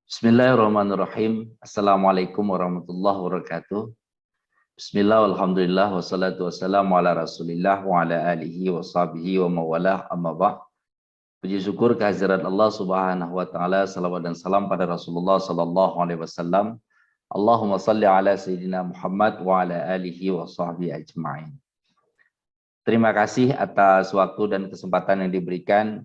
Bismillahirrahmanirrahim. Assalamualaikum warahmatullahi wabarakatuh. Bismillah, alhamdulillah, wassalatu wassalamu ala rasulillah wa ala alihi wa sahbihi wa mawalah amma ba'd. Puji syukur kehadirat Allah subhanahu wa ta'ala, salawat dan salam pada Rasulullah sallallahu alaihi wasallam. Allahumma salli ala Sayyidina Muhammad wa ala alihi wa sahbihi ajma'in. Terima kasih atas waktu dan kesempatan yang diberikan.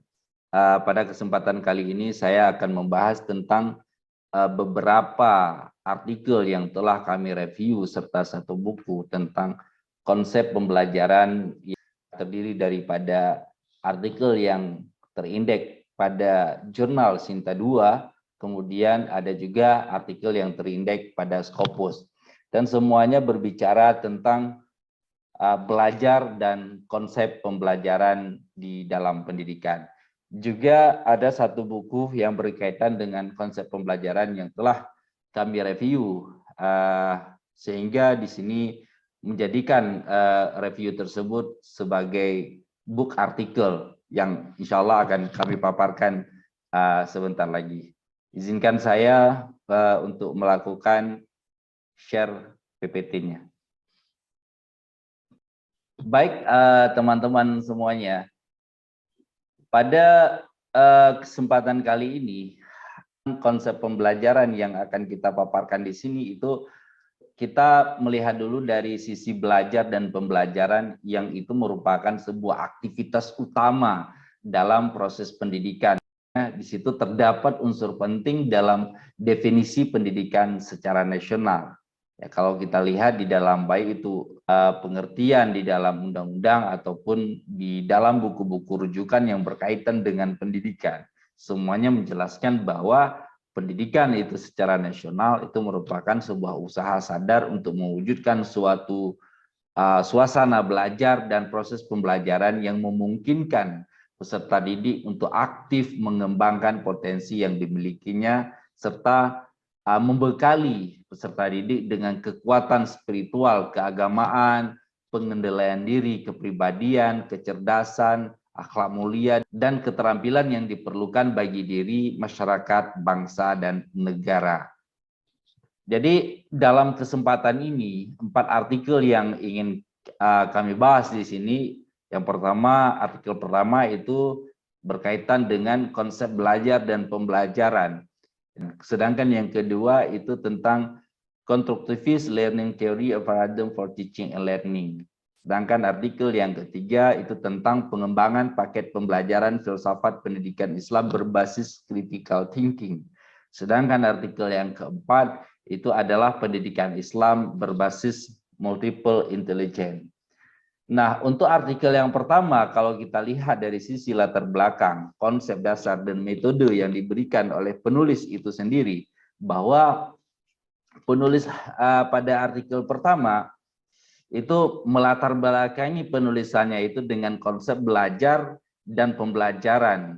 Pada kesempatan kali ini saya akan membahas tentang beberapa artikel yang telah kami review serta satu buku tentang konsep pembelajaran yang terdiri daripada artikel yang terindeks pada jurnal Sinta 2, kemudian ada juga artikel yang terindeks pada Scopus, dan semuanya berbicara tentang belajar dan konsep pembelajaran di dalam pendidikan. Juga ada satu buku yang berkaitan dengan konsep pembelajaran yang telah kami review, sehingga di sini menjadikan review tersebut sebagai book artikel yang insya Allah akan kami paparkan sebentar lagi. Izinkan saya untuk melakukan share PPT-nya. Baik, teman-teman semuanya. Pada kesempatan kali ini, konsep pembelajaran yang akan kita paparkan di sini itu kita melihat dulu dari sisi belajar dan pembelajaran yang itu merupakan sebuah aktivitas utama dalam proses pendidikan. Di situ terdapat unsur penting dalam definisi pendidikan secara nasional. Ya, kalau kita lihat di dalam baik itu pengertian di dalam undang-undang ataupun di dalam buku-buku rujukan yang berkaitan dengan pendidikan, semuanya menjelaskan bahwa pendidikan itu secara nasional itu merupakan sebuah usaha sadar untuk mewujudkan suatu suasana belajar dan proses pembelajaran yang memungkinkan peserta didik untuk aktif mengembangkan potensi yang dimilikinya serta membekali peserta didik dengan kekuatan spiritual, keagamaan, pengendalian diri, kepribadian, kecerdasan, akhlak mulia, dan keterampilan yang diperlukan bagi diri, masyarakat, bangsa, dan negara. Jadi dalam kesempatan ini, 4 artikel yang ingin kami bahas di sini. Yang pertama, artikel pertama itu berkaitan dengan konsep belajar dan pembelajaran. Sedangkan yang kedua itu tentang constructivist learning theory, a paradigm for teaching and learning. Sedangkan artikel yang ketiga itu tentang pengembangan paket pembelajaran filsafat pendidikan Islam berbasis critical thinking. Sedangkan artikel yang keempat itu adalah pendidikan Islam berbasis multiple intelligence. Nah, untuk artikel yang pertama, kalau kita lihat dari sisi latar belakang, konsep dasar dan metode yang diberikan oleh penulis itu sendiri, bahwa penulis pada artikel pertama itu melatar belakangi penulisannya itu dengan konsep belajar dan pembelajaran.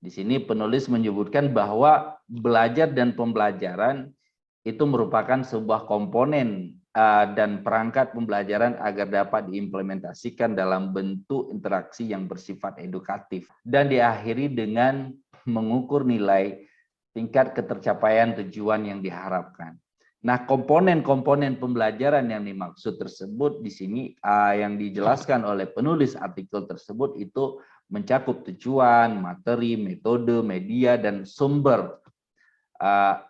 Di sini penulis menyebutkan bahwa belajar dan pembelajaran itu merupakan sebuah komponen dan perangkat pembelajaran agar dapat diimplementasikan dalam bentuk interaksi yang bersifat edukatif dan diakhiri dengan mengukur nilai tingkat ketercapaian tujuan yang diharapkan. Nah, komponen-komponen pembelajaran yang dimaksud tersebut di sini yang dijelaskan oleh penulis artikel tersebut itu mencakup tujuan, materi, metode, media, dan sumber,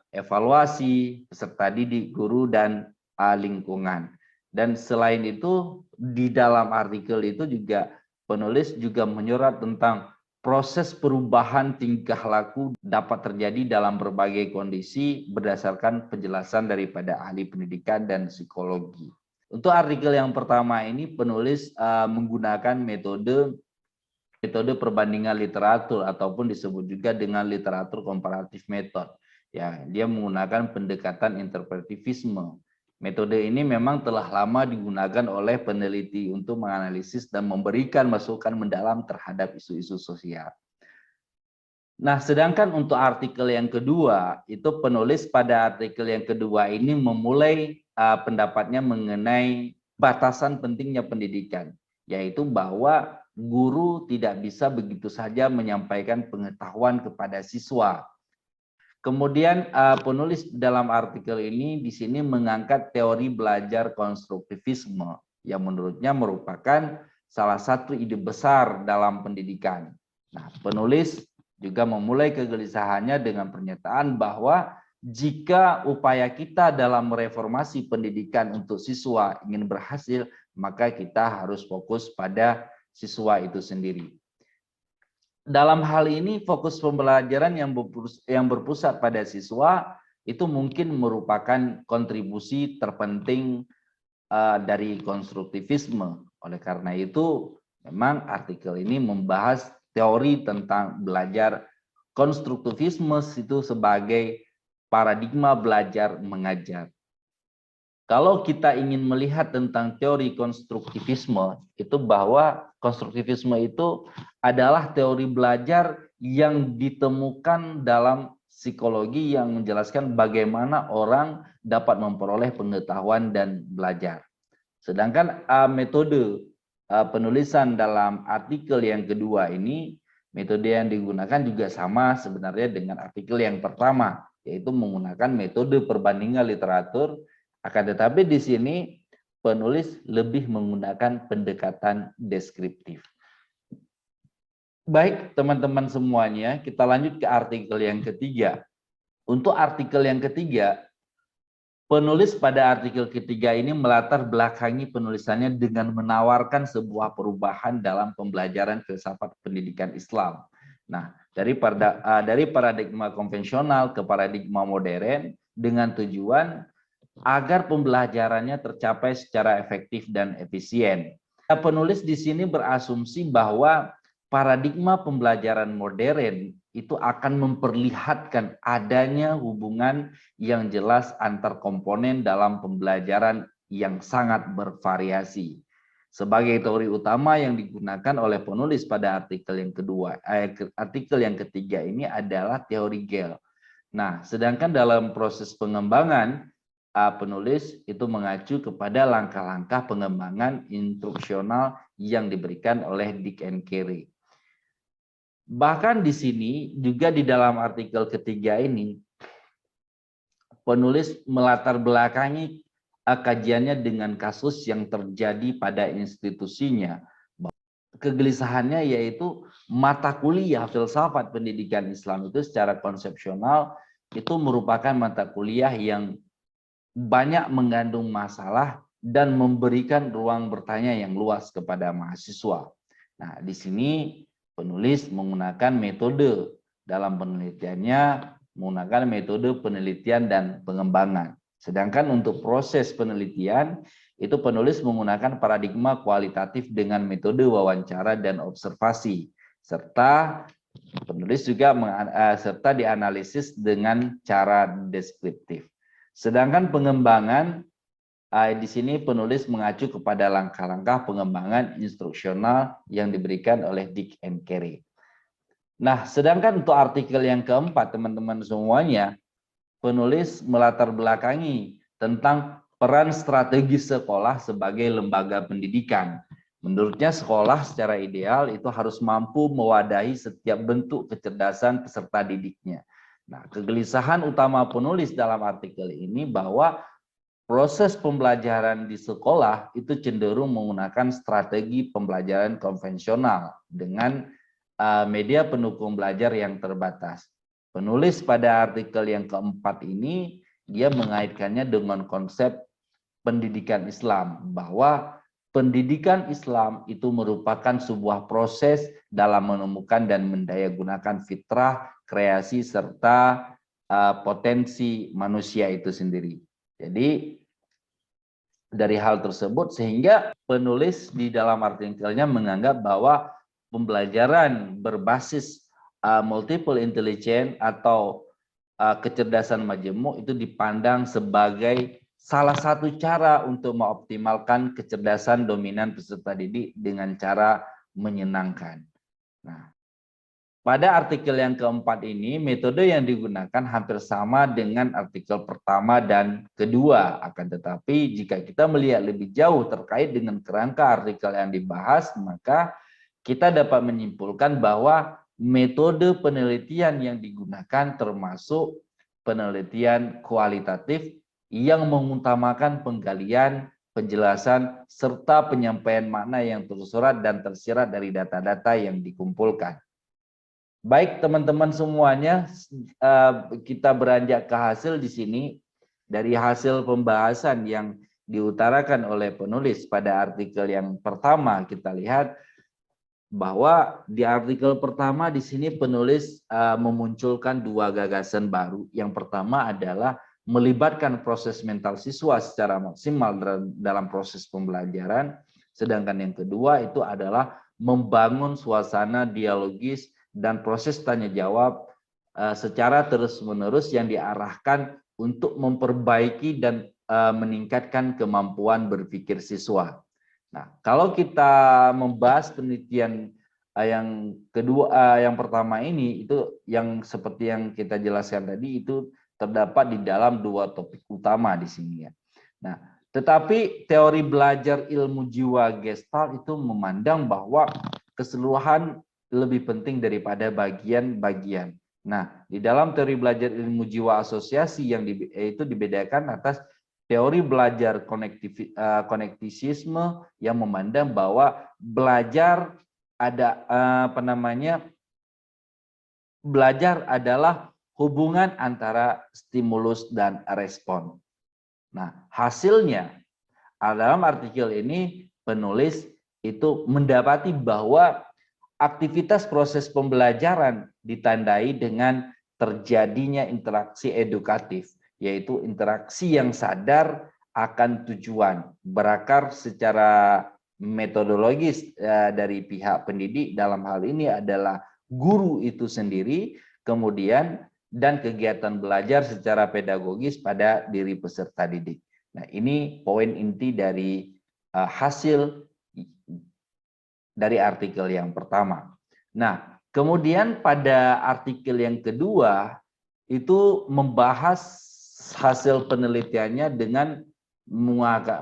evaluasi, peserta didik, guru, dan lingkungan. Dan selain itu, di dalam artikel itu juga penulis juga menyorot tentang proses perubahan tingkah laku dapat terjadi dalam berbagai kondisi berdasarkan penjelasan daripada ahli pendidikan dan psikologi. Untuk artikel yang pertama ini penulis menggunakan metode perbandingan literatur ataupun disebut juga dengan literatur komparatif method. Ya, dia menggunakan pendekatan interpretivisme. Metode ini memang telah lama digunakan oleh peneliti untuk menganalisis dan memberikan masukan mendalam terhadap isu-isu sosial. Nah, sedangkan untuk artikel yang kedua, itu penulis pada artikel yang kedua ini memulai pendapatnya mengenai batasan pentingnya pendidikan, yaitu bahwa guru tidak bisa begitu saja menyampaikan pengetahuan kepada siswa. Kemudian penulis dalam artikel ini di sini mengangkat teori belajar konstruktivisme yang menurutnya merupakan salah satu ide besar dalam pendidikan. Nah, penulis juga memulai kegelisahannya dengan pernyataan bahwa jika upaya kita dalam mereformasi pendidikan untuk siswa ingin berhasil, maka kita harus fokus pada siswa itu sendiri. Dalam hal ini fokus pembelajaran yang berpusat pada siswa itu mungkin merupakan kontribusi terpenting dari konstruktivisme. Oleh karena itu, memang artikel ini membahas teori tentang belajar konstruktivisme itu sebagai paradigma belajar mengajar. Kalau kita ingin melihat tentang teori konstruktivisme, itu bahwa konstruktivisme itu adalah teori belajar yang ditemukan dalam psikologi yang menjelaskan bagaimana orang dapat memperoleh pengetahuan dan belajar. Sedangkan metode penulisan dalam artikel yang kedua ini, metode yang digunakan juga sama sebenarnya dengan artikel yang pertama, yaitu menggunakan metode perbandingan literatur. Akan tetapi di sini penulis lebih menggunakan pendekatan deskriptif. Baik teman-teman semuanya, kita lanjut ke artikel yang ketiga. Untuk artikel yang ketiga, penulis pada artikel ketiga ini melatar belakangi penulisannya dengan menawarkan sebuah perubahan dalam pembelajaran filsafat pendidikan Islam. Nah, dari paradigma konvensional ke paradigma modern dengan tujuan agar pembelajarannya tercapai secara efektif dan efisien. Penulis di sini berasumsi bahwa paradigma pembelajaran modern itu akan memperlihatkan adanya hubungan yang jelas antar komponen dalam pembelajaran yang sangat bervariasi. Sebagai teori utama yang digunakan oleh penulis pada artikel yang kedua, artikel yang ketiga ini adalah teori Gale. Nah, sedangkan dalam proses pengembangan penulis itu mengacu kepada langkah-langkah pengembangan instruksional yang diberikan oleh Dick and Carey. Bahkan di sini juga di dalam artikel ketiga ini penulis melatar belakangi kajiannya dengan kasus yang terjadi pada institusinya. Kegelisahannya yaitu mata kuliah filsafat pendidikan Islam itu secara konsepsional itu merupakan mata kuliah yang banyak mengandung masalah dan memberikan ruang bertanya yang luas kepada mahasiswa. Nah, di sini penulis menggunakan metode dalam penelitiannya, menggunakan metode penelitian dan pengembangan. Sedangkan untuk proses penelitian, itu penulis menggunakan paradigma kualitatif dengan metode wawancara dan observasi, serta penulis juga serta dianalisis dengan cara deskriptif. Sedangkan pengembangan di sini penulis mengacu kepada langkah-langkah pengembangan instruksional yang diberikan oleh Dick and Carey. Nah, sedangkan untuk artikel yang keempat, teman-teman semuanya, penulis melatar belakangi tentang peran strategi sekolah sebagai lembaga pendidikan. Menurutnya sekolah secara ideal itu harus mampu mewadahi setiap bentuk kecerdasan peserta didiknya. Nah, kegelisahan utama penulis dalam artikel ini bahwa proses pembelajaran di sekolah itu cenderung menggunakan strategi pembelajaran konvensional dengan media pendukung belajar yang terbatas. Penulis pada artikel yang keempat ini, dia mengaitkannya dengan konsep pendidikan Islam, bahwa pendidikan Islam itu merupakan sebuah proses dalam menemukan dan mendayagunakan fitrah, kreasi, serta potensi manusia itu sendiri. Jadi dari hal tersebut sehingga penulis di dalam artikelnya menganggap bahwa pembelajaran berbasis multiple intelligence atau kecerdasan majemuk itu dipandang sebagai salah satu cara untuk mengoptimalkan kecerdasan dominan peserta didik dengan cara menyenangkan. Nah, pada artikel yang keempat ini, metode yang digunakan hampir sama dengan artikel pertama dan kedua. Akan tetapi, jika kita melihat lebih jauh terkait dengan kerangka artikel yang dibahas, maka kita dapat menyimpulkan bahwa metode penelitian yang digunakan termasuk penelitian kualitatif yang mengutamakan penggalian, penjelasan, serta penyampaian makna yang tersurat dan tersirat dari data-data yang dikumpulkan. Baik teman-teman semuanya, kita beranjak ke hasil di sini. Dari hasil pembahasan yang diutarakan oleh penulis pada artikel yang pertama, kita lihat bahwa di artikel pertama di sini penulis memunculkan dua gagasan baru. Yang pertama adalah melibatkan proses mental siswa secara maksimal dalam proses pembelajaran. Sedangkan yang kedua itu adalah membangun suasana dialogis dan proses tanya jawab secara terus-menerus yang diarahkan untuk memperbaiki dan meningkatkan kemampuan berpikir siswa. Nah, kalau kita membahas penelitian yang kedua, yang pertama ini itu yang seperti yang kita jelaskan tadi itu terdapat di dalam dua topik utama di sini ya. Nah, tetapi teori belajar ilmu jiwa Gestalt itu memandang bahwa keseluruhan lebih penting daripada bagian-bagian. Nah, di dalam teori belajar ilmu jiwa asosiasi yang itu dibedakan atas teori belajar konektisisme yang memandang bahwa belajar belajar adalah hubungan antara stimulus dan respon. Nah, hasilnya dalam artikel ini penulis itu mendapati bahwa aktivitas proses pembelajaran ditandai dengan terjadinya interaksi edukatif, yaitu interaksi yang sadar akan tujuan, berakar secara metodologis dari pihak pendidik, dalam hal ini adalah guru itu sendiri, kemudian dan kegiatan belajar secara pedagogis pada diri peserta didik. Nah, ini poin inti dari hasil dari artikel yang pertama. Nah, kemudian pada artikel yang kedua itu membahas hasil penelitiannya dengan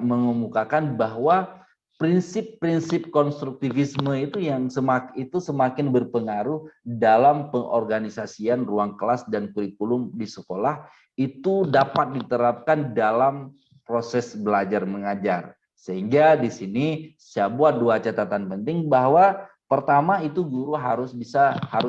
mengemukakan bahwa prinsip-prinsip konstruktivisme itu semakin berpengaruh dalam pengorganisasian ruang kelas dan kurikulum di sekolah, itu dapat diterapkan dalam proses belajar mengajar. Sehingga di sini saya buat dua catatan penting bahwa pertama itu guru harus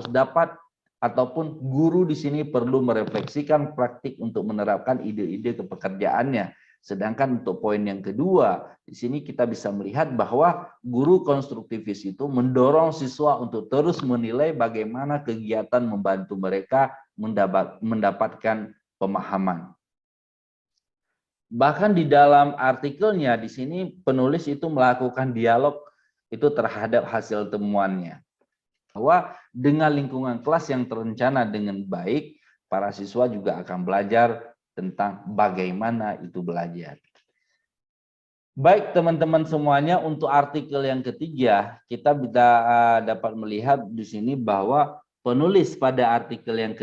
dapat ataupun guru di sini perlu merefleksikan praktik untuk menerapkan ide-ide kepekerjaannya. Sedangkan untuk poin yang kedua, di sini kita bisa melihat bahwa guru konstruktivis itu mendorong siswa untuk terus menilai bagaimana kegiatan membantu mereka mendapatkan pemahaman. Bahkan di dalam artikelnya di sini penulis itu melakukan dialog itu terhadap hasil temuannya. Bahwa dengan lingkungan kelas yang terencana dengan baik, para siswa juga akan belajar tentang bagaimana itu belajar. Baik teman-teman semuanya, untuk artikel yang ketiga kita bisa dapat melihat di sini bahwa penulis pada artikel yang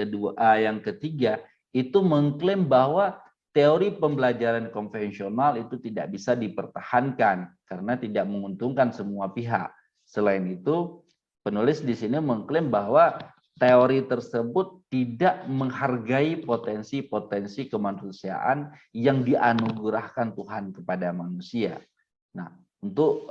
ketiga itu mengklaim bahwa teori pembelajaran konvensional itu tidak bisa dipertahankan karena tidak menguntungkan semua pihak. Selain itu, penulis di sini mengklaim bahwa teori tersebut tidak menghargai potensi-potensi kemanusiaan yang dianugerahkan Tuhan kepada manusia. Nah, untuk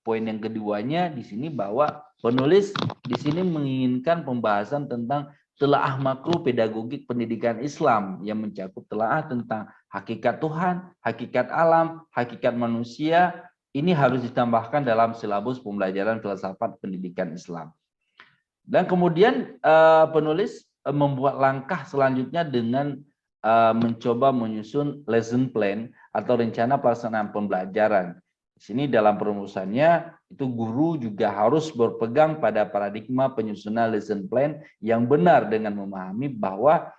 poin yang keduanya di sini bahwa penulis di sini menginginkan pembahasan tentang telaah makro pedagogik pendidikan Islam yang mencakup telaah tentang hakikat Tuhan, hakikat alam, hakikat manusia. Ini harus ditambahkan dalam silabus pembelajaran filsafat pendidikan Islam. Dan kemudian penulis membuat langkah selanjutnya dengan mencoba menyusun lesson plan atau rencana pelaksanaan pembelajaran. Di sini dalam perumusannya itu guru juga harus berpegang pada paradigma penyusunan lesson plan yang benar dengan memahami bahwa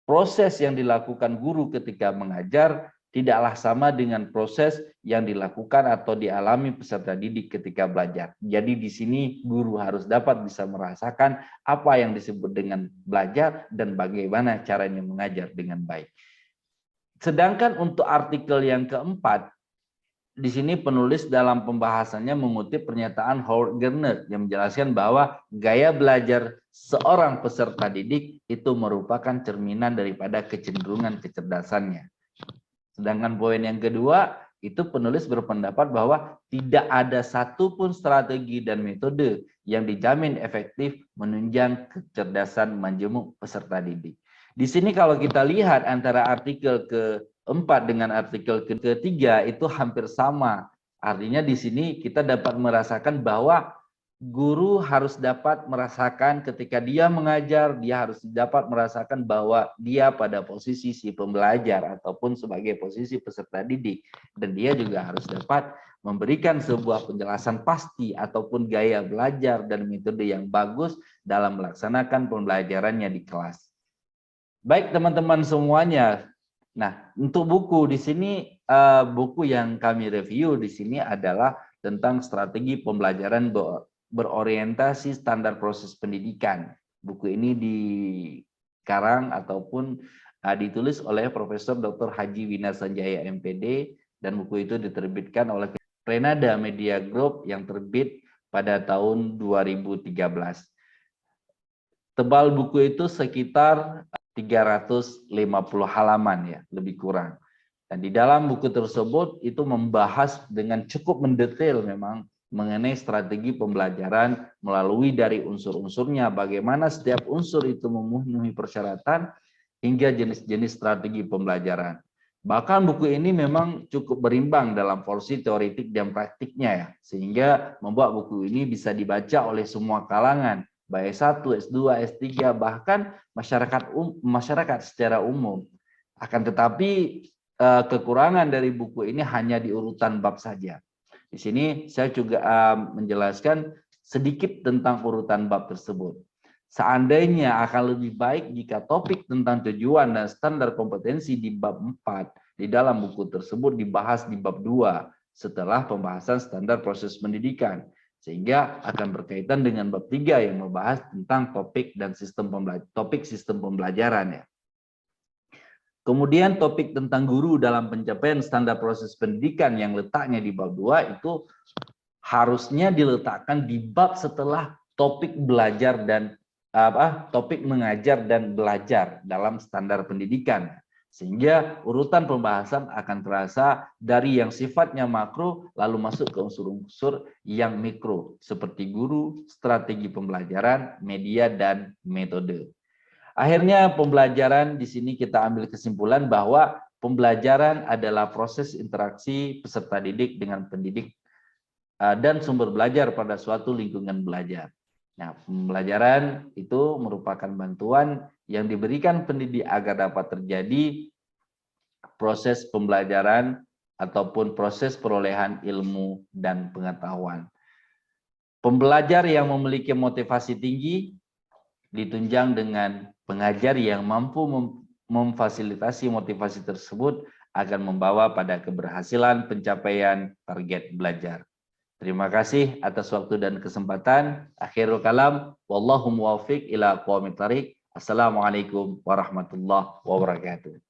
proses yang dilakukan guru ketika mengajar tidaklah sama dengan proses yang dilakukan atau dialami peserta didik ketika belajar. Jadi di sini guru harus dapat bisa merasakan apa yang disebut dengan belajar dan bagaimana caranya mengajar dengan baik. Sedangkan untuk artikel yang keempat, di sini penulis dalam pembahasannya mengutip pernyataan Howard Gardner yang menjelaskan bahwa gaya belajar seorang peserta didik itu merupakan cerminan daripada kecenderungan kecerdasannya. Sedangkan poin yang kedua, itu penulis berpendapat bahwa tidak ada satupun strategi dan metode yang dijamin efektif menunjang kecerdasan majemuk peserta didik. Di sini kalau kita lihat antara artikel keempat dengan artikel ketiga itu hampir sama. Artinya di sini kita dapat merasakan bahwa guru harus dapat merasakan ketika dia mengajar, dia harus dapat merasakan bahwa dia pada posisi si pembelajar ataupun sebagai posisi peserta didik. Dan dia juga harus dapat memberikan sebuah penjelasan pasti ataupun gaya belajar dan metode yang bagus dalam melaksanakan pembelajarannya di kelas. Baik teman-teman semuanya. Nah, untuk buku di sini, buku yang kami review di sini adalah tentang strategi pembelajaran berorientasi standar proses pendidikan. Buku ini dikarang ataupun ditulis oleh Profesor Dr. Haji Wina Sanjaya MPD, dan buku itu diterbitkan oleh Renada Media Group yang terbit pada tahun 2013. Tebal buku itu sekitar 350 halaman ya, lebih kurang. Dan di dalam buku tersebut itu membahas dengan cukup mendetail memang mengenai strategi pembelajaran melalui dari unsur-unsurnya, bagaimana setiap unsur itu memenuhi persyaratan hingga jenis-jenis strategi pembelajaran. Bahkan buku ini memang cukup berimbang dalam porsi teoretik dan praktiknya ya, sehingga membuat buku ini bisa dibaca oleh semua kalangan, baik S1, S2, S3, bahkan masyarakat secara umum. Akan tetapi kekurangan dari buku ini hanya di urutan bab saja. Di sini saya juga menjelaskan sedikit tentang urutan bab tersebut. Seandainya akan lebih baik jika topik tentang tujuan dan standar kompetensi di bab 4 di dalam buku tersebut dibahas di bab 2 setelah pembahasan standar proses pendidikan, sehingga akan berkaitan dengan bab 3 yang membahas tentang topik dan sistem pembelajaran ya. Kemudian topik tentang guru dalam pencapaian standar proses pendidikan yang letaknya di bab 2 itu harusnya diletakkan di bab setelah topik belajar dan topik mengajar dan belajar dalam standar pendidikan. Sehingga urutan pembahasan akan terasa dari yang sifatnya makro lalu masuk ke unsur-unsur yang mikro seperti guru, strategi pembelajaran, media, dan metode. Akhirnya pembelajaran di sini kita ambil kesimpulan bahwa pembelajaran adalah proses interaksi peserta didik dengan pendidik dan sumber belajar pada suatu lingkungan belajar. Nah, pembelajaran itu merupakan bantuan yang diberikan pendidik agar dapat terjadi proses pembelajaran ataupun proses perolehan ilmu dan pengetahuan. Pembelajar yang memiliki motivasi tinggi ditunjang dengan pengajar yang mampu memfasilitasi motivasi tersebut akan membawa pada keberhasilan pencapaian target belajar. Terima kasih atas waktu dan kesempatan. Akhirul kalam, wallahu muwaffiq ila aqwamit thariq. Assalamualaikum warahmatullahi wabarakatuh.